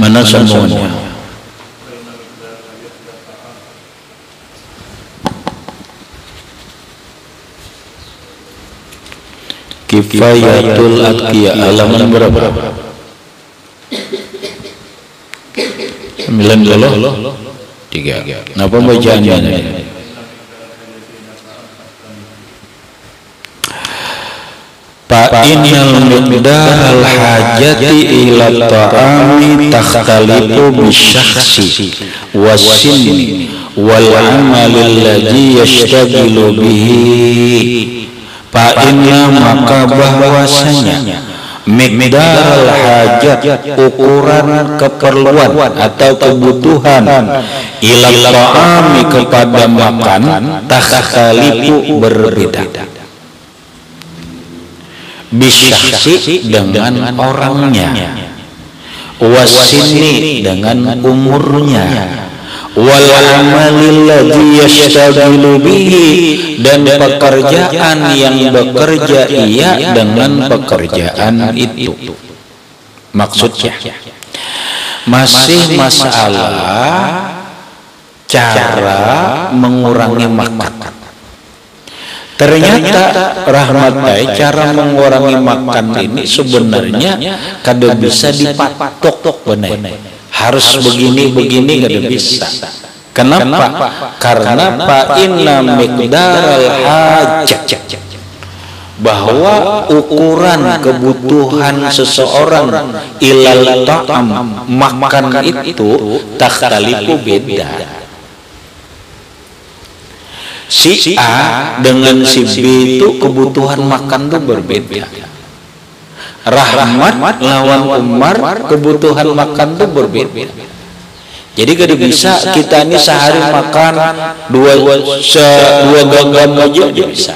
Mana semuanya? Kifayatul Atqiya halaman berapa? 93. Apa bacaannya ini? Innal miqdaral hajati ila ta'ami takhtalifu bisyakhsi wasinni wal amali alladhi yashtaghilu bihi. Inna maka bahwasanya miqdaral hajat ukuran keperluan atau kebutuhan ila ta'ami kepada makan takhtalifu berbeda bisyakhsi dengan orangnya, wasini dengan umurnya, wal amalil ladzi yashtaghilu bihi dan pekerjaan yang bekerja ia dengan pekerjaan itu. Maksudnya masih masalah cara mengurangi makan. Ternyata rahmatai cara mengurangi makan ini sebenarnya kada bisa dipatok benar. Harus begini kada bisa. Kenapa? Karena inna miqdaral hajat, bahwa ukuran kebutuhan seseorang ilal ta'am makan itu takhtalifu beda. Si A dengan si B itu kebutuhan makan tuh berbeda. Rahmat lawan Umar kebutuhan makan tuh berbeda. Jadi kada bisa kita ini sehari makan dua genggam aja bisa.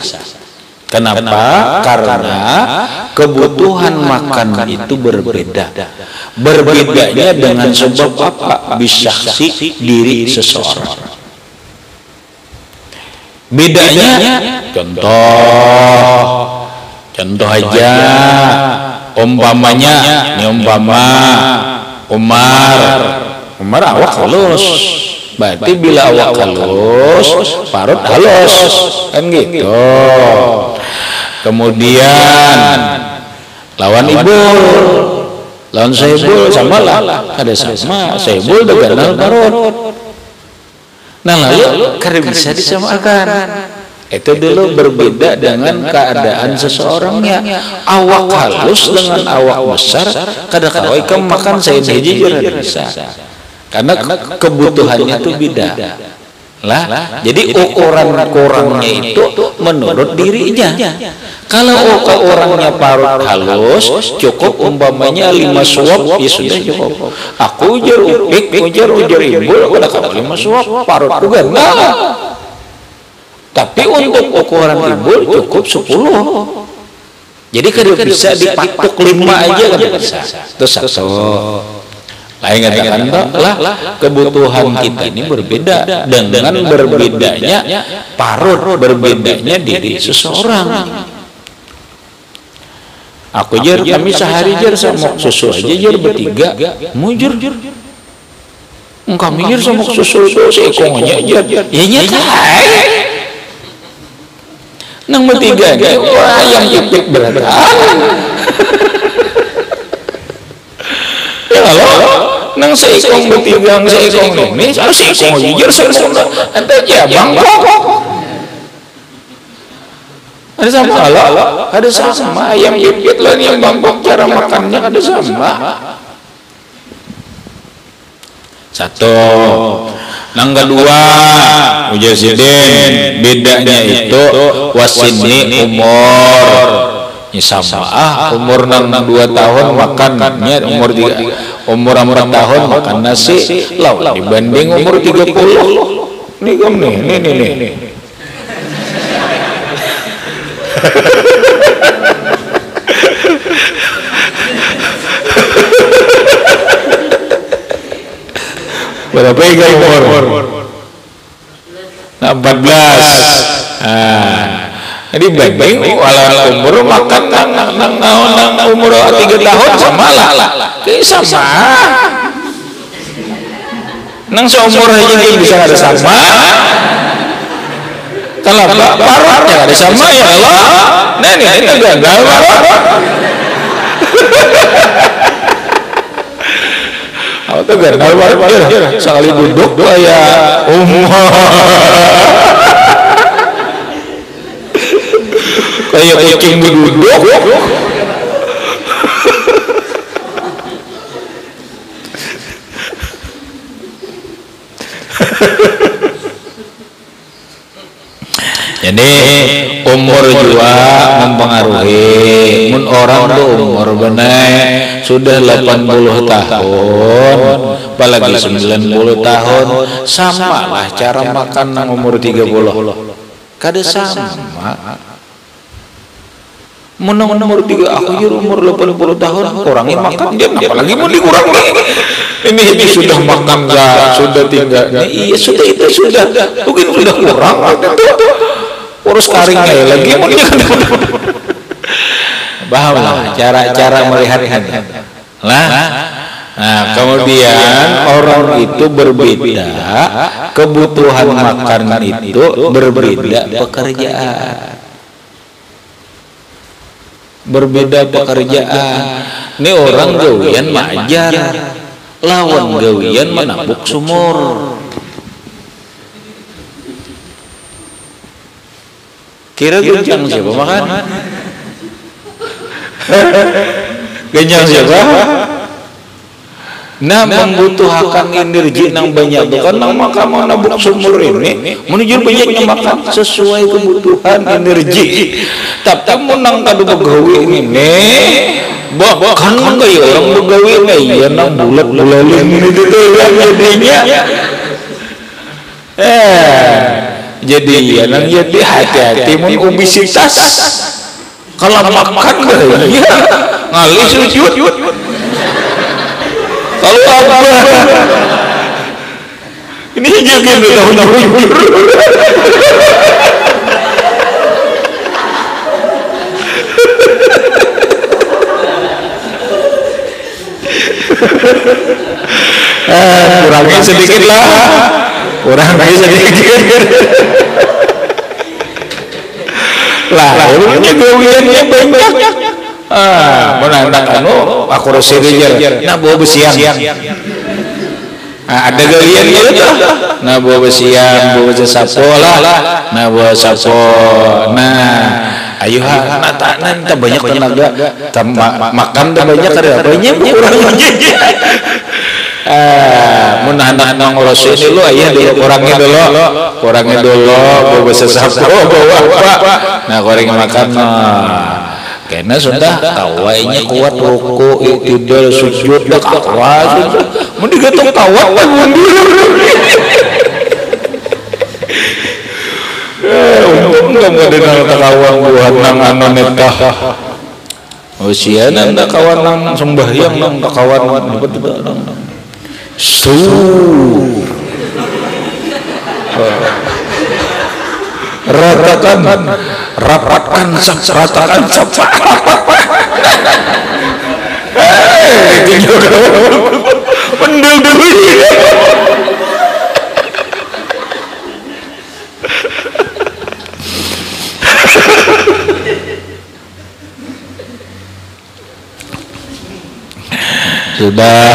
Kenapa? Karena kebutuhan makan itu berbeda. Berbedanya dengan sebab apa? Bisyakhsi diri seseorang. Bedanya contoh aja umpamanya ini Umar awak halus, berarti bila awak halus parut halus kan gitu. Kemudian lawan Ibul lawan Saibul sama lah, ada sama Saibul dengan parut. Nah lalu kada bisa disamakan. Itu dulu berbeda dengan keadaan seseorangnya. Awak halus dengan awak besar kada kawai kamu makan saya jujur kada bisa. Karena kebutuhannya itu beda. Lah, jadi ukuran-ukurannya itu menurut dirinya. Kalau orangnya parut halus, cukup umpamanya 5 suap, ya sudah cukup. Aku ujar Ibul, kada kalau 5 suap, parut juga nah. Tapi untuk ukuran Ibul cukup 10. Jadi kada bisa dipatok 5 aja kada bisa. Itu satu. Lain katakan lah kebutuhan kita ini berbeda dengan berbedanya parut, berbedanya diri seseorang. Aku kami sehari sama susu aja bertiga mujur. Kami sama susu itu seekongnya aja. Ya nyata. Nang bertiga ayam pipik berat. Ya kalau nang seekong bertiga seekong ini harus seekong jujur semua ente aja bangkok ada sama ada sama ayam pipit lah yang bangkok cara makannya ada sama. Satu nang kedua ujar sidin bedanya itu wasini umur sama umur 2 tahun makannya umur 4 tahun makan nasi law dibanding umur 30 nih berapa ya umur 14 jadi banding walau umur makan nang umur 3 tahun sama lah sama nang seumur aja bisa ada sama. Kalau parotnya ada sama ya Allah. Nah ini gagal parot. Aku tuh gagal parot. Sekali duduk kayak kayak kucing duduk. Jadi umur juga mempengaruhi. Mun orang tuh umur bener sudah 80 tahun, apalagi 90 tahun, sama lah cara makan nang umur 30. Kada sama. Mun umur 3 aku umur 80 tahun kurangin makan dia apalagi mau dikurangi. Ini sudah makan enggak, sudah tinggal. Iya sudah itu sudah. Mungkin sudah kurang. Urus karingnya lagi mau dia. Bahawa cara-cara melihatnya. Lah. Nah, kemudian orang itu berbeda, kebutuhan makan itu berbeda pekerjaan. Berbeda pekerjaan. Ini orang gawian majar, lawan gawian menabuk sumur. Kira genjang siapa makan? Genjang siapa? Nah, membutuhkan energi nang banyak bukan nang makan mau nabuk sumur ini menuju banyaknya makan sesuai kebutuhan energi. Tapi mau nang kadu begawi ini bahkan kayak orang begawi ini ya nang bulat-bulat ini gitu jadinya. Jadi ya nang jadi hati-hati mun obesitas kalau makan ya ngalih sujud kalau apa ini juga tahun-tahun kurangnya sedikit lah kurangnya sedikit lah urunya gawiannya banyak menandak aku resiger nah bawa besian ada gawiannya itu nah bawa besian bawa sapo lah nah bawa sapo nah ayo nanti banyak tenaga makan banyak ada banyak kurang menahan ngurus ini lo ayah dulu kurangnya dulu bawa sapo bawa apa nah goreng makan karena sudah kawainya kuat ruku iktidal sujud dah kawat mau digetok kawat kan mundur enggak mau dengar takawang buat nang anu nikah usia nang kawan nang sembahyang nang takawan betul rapatkan sapa pendul dulu sudah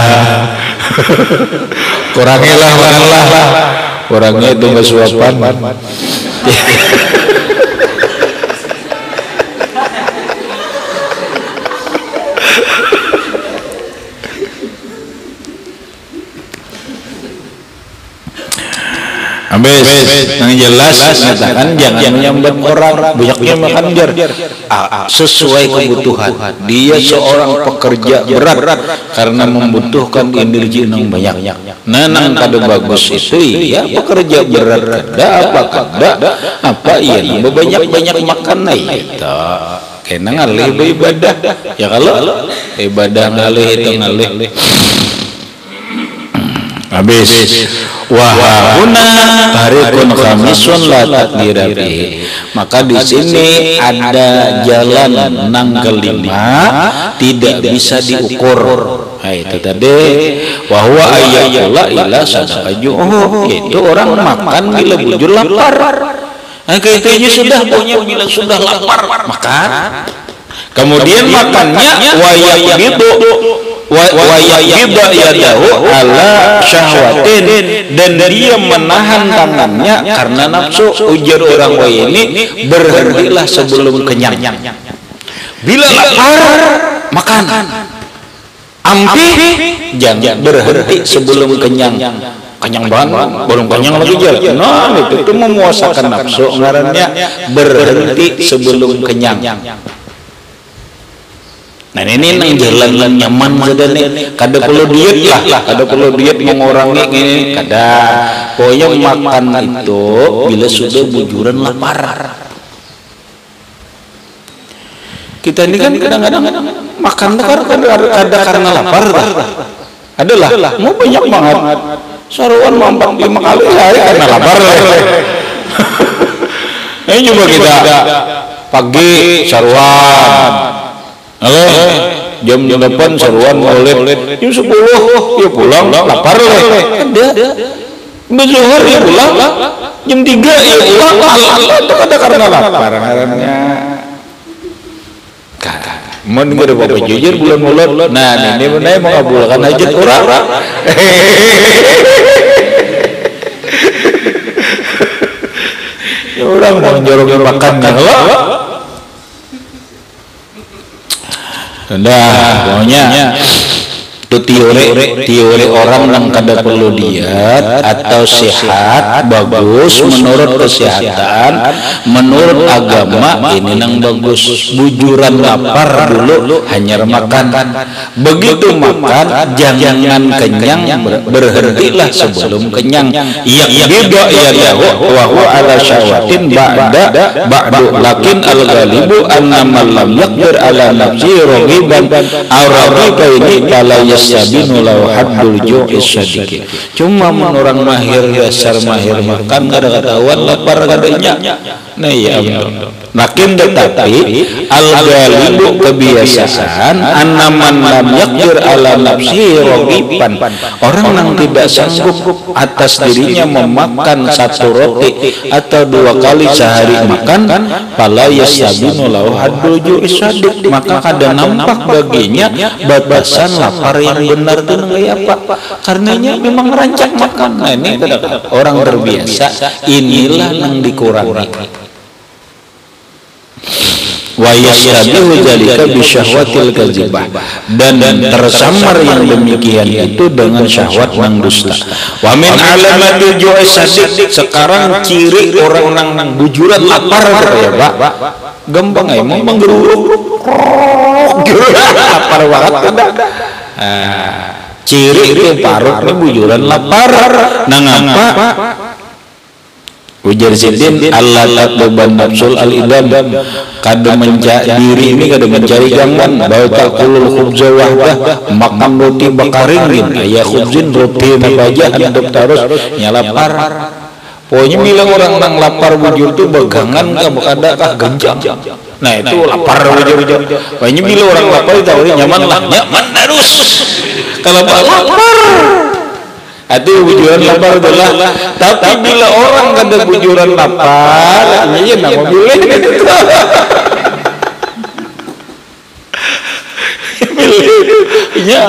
kurangilah kurangnya itu nggak suapan habis yang jelas mengatakan jangan menyambat orang banyaknya makan jar sesuai kebutuhan dia seorang pekerja berat karena membutuhkan energi yang banyak nang kado bagus itu iya pekerja berat kada apa iya banyak makan itu kena ngalih ibadah ya kalau ibadah ngalih itu ngalih habis wahuna tarikun khamisun la takdira fihi maka di sini ada jalan nang kelima tidak bisa diukur Itu tadi bahwa ayyakula ila sadaqajuh, itu orang makan bila bujur lapar. Kayaknya sudah punya bila sudah lapar makan. Kemudian makannya wayabidu yadahu ala syahwatin, dan dia menahan tangannya karena nafsu. Ujar orang ini, berhentilah sebelum kenyang. Bila lapar makan, ampi jangan berhenti sebelum kenyang. Kenyang banget, belum kenyang lagi jalan. Nah, itu memuasakan nafsu, ngarannya berhenti sebelum kenyang. Nah ini nang jalan nyaman saja nih, kada perlu diet lah, kada perlu diet mengurangi ini, kada. Pokoknya makan itu bila sudah bujuran lapar. Kita ini kan kadang-kadang makan kada karena lapar, adalah mau banyak banget. Saruan mampang 5 kali sehari karena lapar. Ini coba kita pagi saruan. Halo, jam 8 saruan maulid, jam 10 ya pulang, lapar lah. Ada. Zuhur ya pulang, jam 3 ya pulang. Itu ada karena lapar ngarannya. Mau dengar bapak jujur bulan mulut. Nah, ini benar mau ngabulkan hajat orang. Ya orang mau jorongin makannya loh. Dah, pokoknya itu teori orang yang kada perlu diet atau sehat bagus menurut kesehatan, menurut agama ini nang bagus. Bujuran lapar dulu hanya makan, begitu makan jangan kenyang, berhentilah sebelum kenyang. Beda ya wa huwa ala syahwatin ba'du lakin al-ghalibu anna man lam yaqdir ala nafsi raghiban aw raghiba ini fala yastabinu lahu haddul ju'i syadiki. Cuma orang mahir dasar mahir makan kada ketahuan lapar kadanya. Nah ya makin tetapi al-ghalibu kebiasaan anna man lam yaqdir ala nafsi raghiban, orang yang tidak sanggup atas dirinya memakan 1 roti atau 2 kali sehari makan, fala yastabinu lahu haddul ju'i syadiki, maka kada nampak baginya batasan lapar yang benar itu kayak apa, karenanya memang rancang makan. Nah ini orang terbiasa, inilah yang dikurangi. Wa yasyabihu dzalika bi syahwatil kadzibah, dan tersamar yang demikian itu dengan syahwat yang dusta. Wa min alamatil ju'i sadid, sekarang ciri orang nang bujuran lapar ya Pak, gampang ya mau menggeruduk lapar banget kada. Ciri itu parut ini bujuran lapar. Nang apa? Ujar Sidin Allah tatluban nafsul al-idam, kada mencari diri ini, kada mencari gangguan. Bau takulul khubza wahdah, makan roti bakaring, ayah khubzin roti nabaja untuk terus nyalapar. Pokoknya bilang orang nang lapar bujur tuh begangan kada kah genjang. Nah itu lapar bujur. Pokoknya bilang orang lapar itu nyaman lah, nyaman terus. Kalau lapar itu bujuran lapar itulah. Tapi bila orang kada bujuran lapar, iya nama boleh gitu. Iya,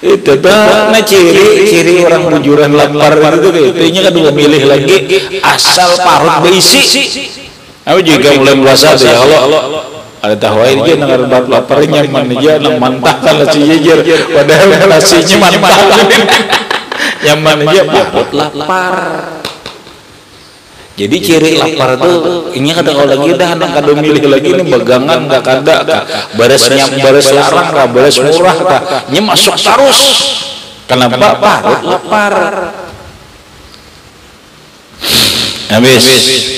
itu nah ciri orang bujuran lapar itu itunya kan dua milih lagi asal parut berisi. Aku juga mulai merasa ya Allah ada tahu aja dengar laparnya nyaman aja nang mantah kan nasi jejer, padahal nasinya mantah nyaman aja parut lapar. Jadi ciri lapar tuh ini kada kalau lagi dah nang kada milih lagi ini begangan gak kada bares nyam bares larang kah bares murah kah nya masuk terus. Kenapa parut lapar? Habis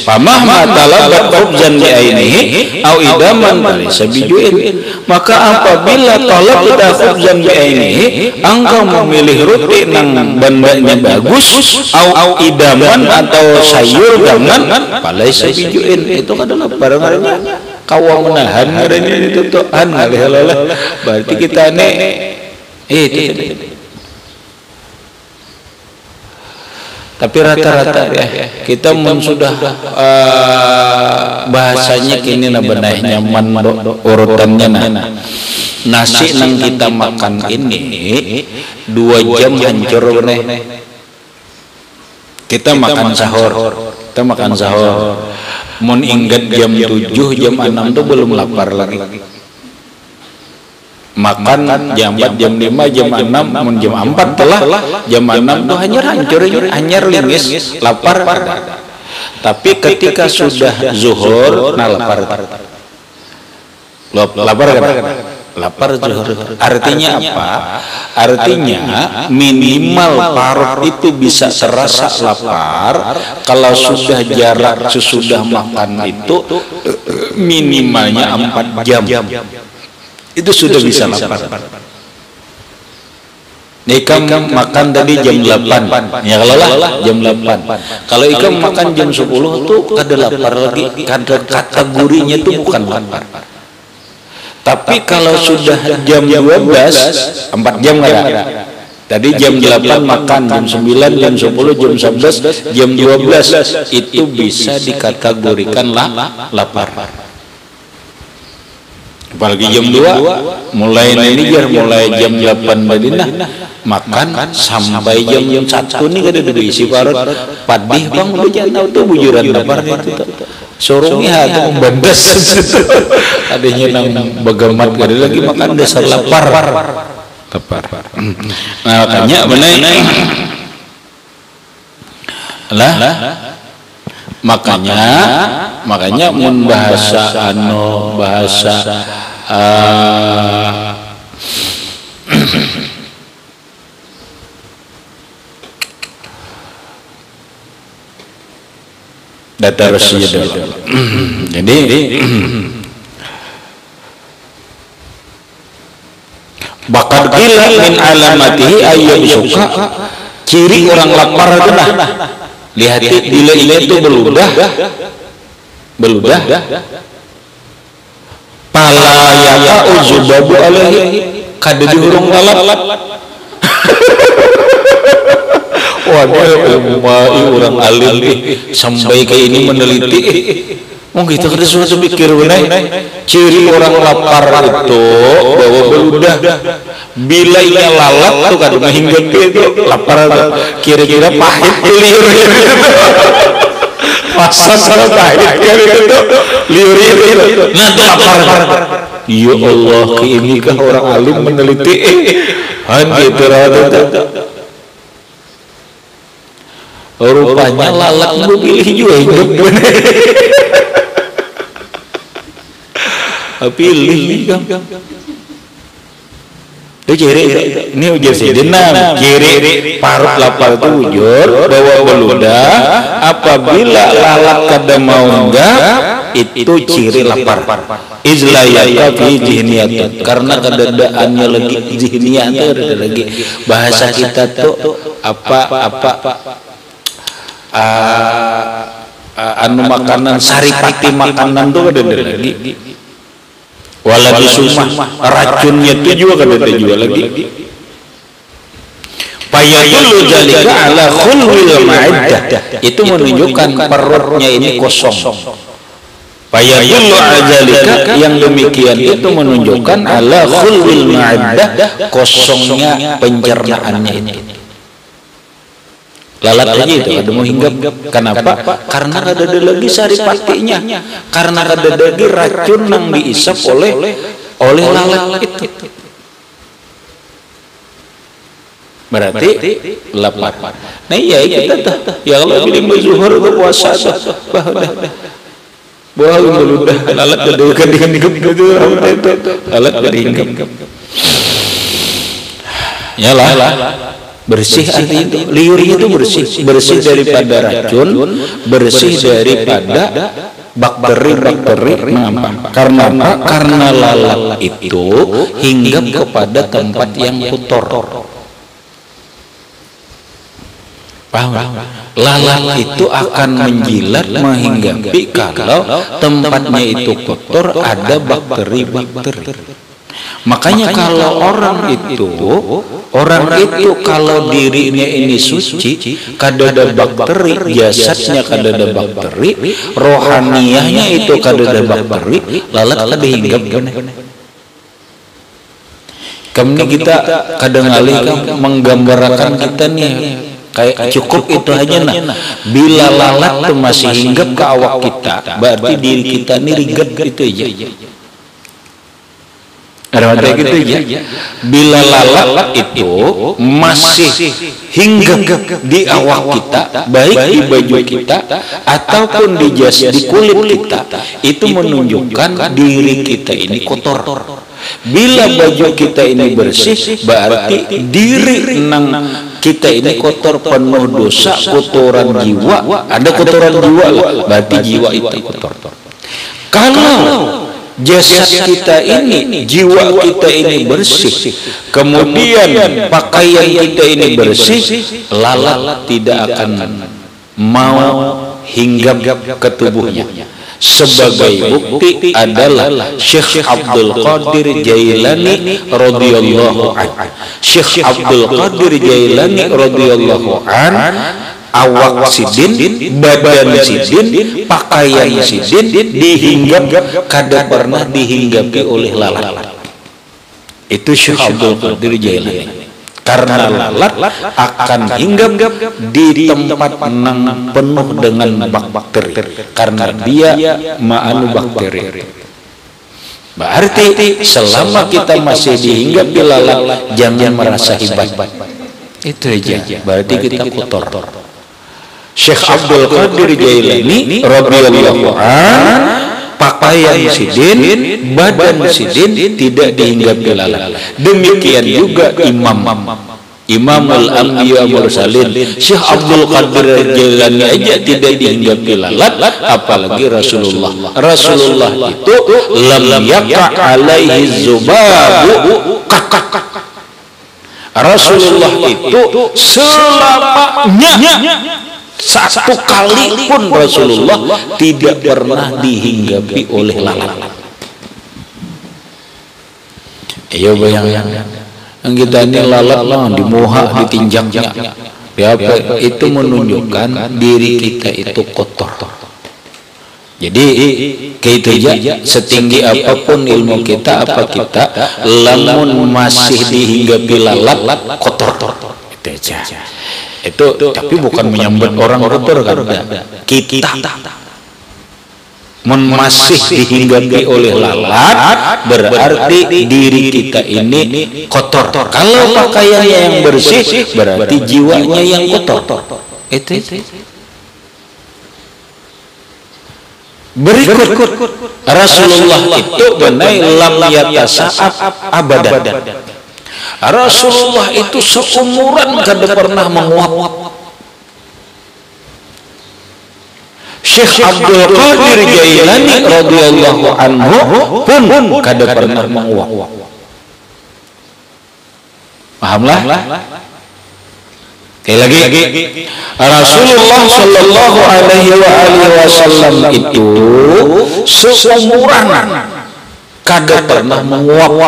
pamah matalabat khubzan bi ainihi au idaman falaysa bijuin, maka apabila talab pada khubzan bi ainihi engkau memilih roti nang bandanya bagus au idaman atau sayur dengan falaysa bijuin, itu adalah barang-barangnya kawang menahan ngaranya ditutupan halih-halih berarti kita itu. Tapi rata-rata ya kita sudah bahasanya kini benar nyaman urutannya nasi nang kita makan ini 2 jam hancur benar. Kita makan sahur mun ingat jam 7 jam 6 tuh belum lapar lagi. Makan jam 4 jam 5 jam 6 mun jam 4 telah jam 6 tuh hanyar lingis lapar ada. Tapi ketika sudah zuhur lapar zuhur. Artinya apa? Artinya minimal parut itu bisa terasa lapar kalau sudah jarak sesudah makan itu minimalnya 4 jam. Itu sudah bisa lapar. Ikam makan tadi jam 8. Ya kalau lah jam 8. Kalau ikam makan jam 10 tuh kada lapar lagi. Kategorinya itu bukan lapar. Tapi kalau sudah jam 12, 4 jam nggak ada. Tadi jam 8 makan, jam 9, jam 10, jam 11, jam 12 itu bisa dikategorikan lapar. Apalagi jam 2 mulai jam 8 Madinah makan sampai jam 1 nih kada diisi parut padih bang udah jangan tuh bujuran lapar itu sorongnya atau membandas adanya nang bagamat kada lagi makan dasar lapar. Nah makanya benar makanya mun bahasa data resmi dulu. Jadi bakal gila min alamatihi ayyub suka ciri orang lapar itu lihat bila itu beludah pala yaka uzubabu alaihi kada dihurung lalap. Waduh orang alim sampai ke ini meneliti mungkin itu kada suatu pikir benar ciri orang lapar itu bahwa beludah bila ia lalap tuh kan hingga itu lapar kira-kira pahit liur pasang pahit gitu liur nah itu lapar. Ya Allah inikah orang alim meneliti gitu rupanya lalak pilih juga hidup pilih itu ciri ini ujar sidinam ciri parut lapar itu wujud bahwa beludah apabila lalak kada mau enggak itu ciri lapar izlayaka fi jihniyat karena kedadaannya lagi jihniyat ada lagi bahasa kita tuh anu makanan saripati makanan tuh ada lagi wala disumah racunnya itu juga kada juga lagi payadullu jalika ala khulwil ma'iddah itu menunjukkan perutnya ini kosong. Payadullu jalika yang demikian itu menunjukkan ala khulwil ma'iddah kosongnya pencernaannya ini. Lalat aja itu ada mau hinggap. Kenapa? Karena ada lagi saripatinya. Karena ada lagi racun yang diisap oleh lalat itu. Berarti lapar. Nah iya kita tuh. Ya kalau pilih zuhur berpuasa tuh. Bahwa beludah lalat kedudukan dihinggap gitu. Lalat kedudukan. Yalah. Bersih artinya itu liurnya itu bersih daripada racun, bersih daripada bakteri karena lalat itu hinggap kepada tempat yang kotor. Paham? Lalat itu akan menjilat menghinggapi kalau tempatnya itu kotor, ada bakteri-bakteri. Makanya kalau orang itu kalau dirinya ini suci, kadada bakteri, jasadnya kadada bakteri, rohaniyahnya itu kadada bakteri, lalat kada hinggap gana. Kami kita kadang alih menggambarkan kita nih kayak cukup itu aja nah. Bila lalat tuh masih hinggap ke awak kita, berarti diri kita ini ringan gitu aja. Ada gitu ya. Bila lalat itu masih hinggap di awak kita, baik di baju kita ataupun di jas, di kulit kita, itu menunjukkan diri kita ini kotor. Bila baju kita ini bersih, berarti diri nang kita ini kotor, penuh dosa, kotoran jiwa. Ada kotoran jiwa lah, berarti jiwa itu kotor. Kalau jasad kita ini, jiwa kita ini bersih, kemudian pakaian kita ini bersih, lalat tidak akan mau hinggap ke tubuhnya. Sebagai bukti adalah Syekh Abdul Qadir Jailani radhiyallahu anhu. Syekh Abdul Qadir Jailani radhiyallahu anhu, awak sidin, badan sidin, pakaian sidin dihinggap, kada pernah dihinggapi oleh lalat. Itu Syekh Abdul Qadir Jailani. Karena lalat akan hinggap di tempat nang penuh dengan bakteri, karena dia ma'anu bakteri. Berarti selama kita masih dihinggapi lalat, jangan merasa hebat. Itu aja, berarti kita kotor. Syekh Abdul Qadir Jailani radhiyallahu anhu, pakaian sidin, badan sidin tidak dihinggapi lalat. Demikian juga Imamul Anbiya Mursalin Syekh Abdul Qadir Jailani aja tidak dihinggapi lalat, apalagi Rasulullah. Rasulullah itu lam yaqa alaihi zubabu. Rasulullah itu selamanya satu kali pun Rasulullah tidak pernah dihinggapi oleh lalat. Ayo bayangkan, kita ini lalat lah dimuha, ditinjangnya. Itu menunjukkan diri kita itu kotor. Jadi kayak itu aja, setinggi apapun ilmu kita, apa kita, lamun masih dihinggapi lalat, kotor. Itu aja. Itu tapi bukan menyambat orang kotor kan, kita masih dihinggapi oleh lalat, berarti diri kita ini kotor. Kalau pakaiannya yang bersih, berarti jiwanya yang kotor. Itu berikut Rasulullah itu benai lam yatasa'ab abadan. Rasulullah itu seumuran kada pernah menguap. Syekh Abdul Qadir Jailani radhiyallahu anhu pun kada pernah menguap. Pahamlah? Sekali lagi, Rasulullah sallallahu alaihi wasallam itu seumuran kada pernah menguap.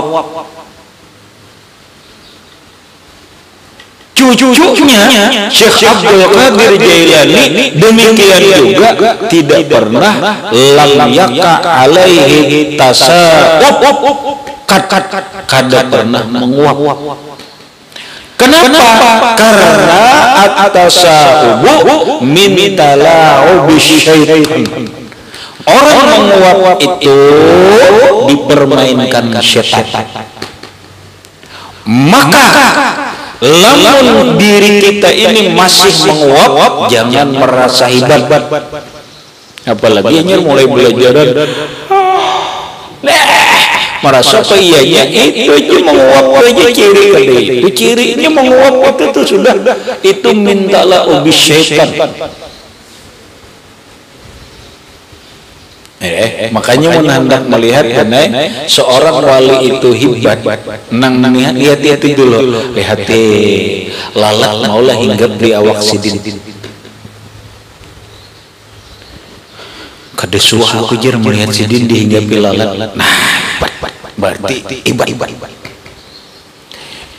Cucunya Syekh Abdul Qadir Jailani demikian juga tidak pernah lam yaqa alaihi tasawuf, kada pernah menguap. Kenapa? Karena at-tasawuf min tala'ubis syaitan. Orang menguap itu dipermainkan syaitan. Maka lamun diri kita ini masih menguap, jangan merasa hebat. Apalagi hanya mulai belajar merasa apa iya itu aja menguap aja ciri tadi. Itu cirinya menguap itu sudah itu mintalah ubis syaitan. Makanya hendak melihat karena seorang wali itu hebat, lihat itu dulu, lihat lalat maulah hinggap di awak sidin. Kada suah aku jar melihat sidin dihinggapi lalat. Nah, berarti ibadah.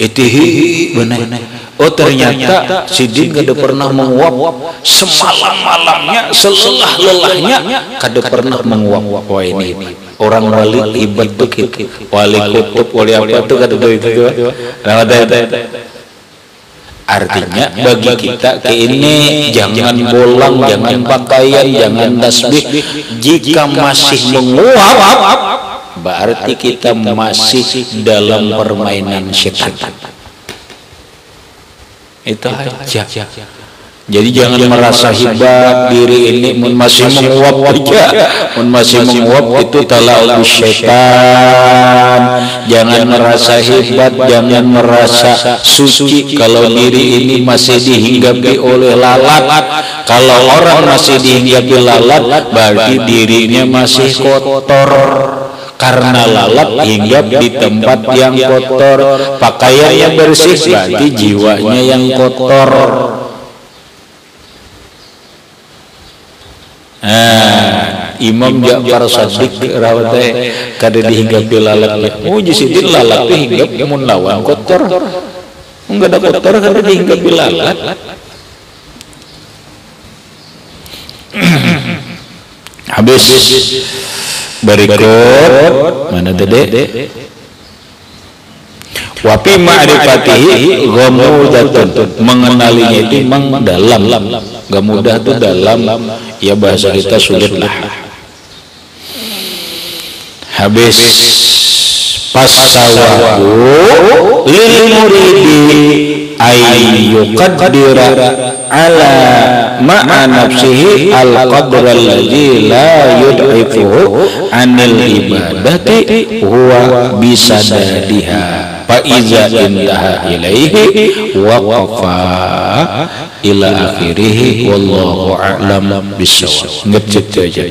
Itu benar. Oh ternyata sidin kada pernah menguap semalam-malamnya, selelah-lelahnya kada pernah menguap. Wah ini orang wali hebat tuh gitu. Wali kutub, wali apa tuh kada itu. Artinya bagi kita ini jangan bolang, jangan pakaian, jangan tasbih. Jika masih menguap, berarti kita masih dalam permainan setan. Itu aja. Jadi jangan merasa hebat diri ini masih menguap aja. Masih menguap itu tala'ul syaitan. Jangan merasa hebat, jangan merasa suci kalau diri ini masih dihinggapi oleh lalat. Kalau orang masih dihinggapi lalat, berarti dirinya masih kotor. Karena lalat hinggap di tempat yang kotor, pakaiannya bersih, berarti jiwanya yang kotor. Imam Ja'far Shadiq rawatnya kada dihinggapi lalat. Oh jisidin lalat itu hinggap mun lawan kotor. Enggak ada kotor kada dihinggapi lalat. Habis berikut mana tadi? Wapi ma'rifatihi ghamudatun, mengenalinya itu memang dalam. Gak mudah tuh dalam, ya bahasa kita sulit lah. Habis pasawahu lil muridi ayyuqaddira ala ma'a nafsihi al-qadra alladhi la yud'ifuhu anil ibadati huwa bisadadiha fa iza intaha ilaihi waqafa ila akhirih wallahu a'lam bissawab. Ngecet aja.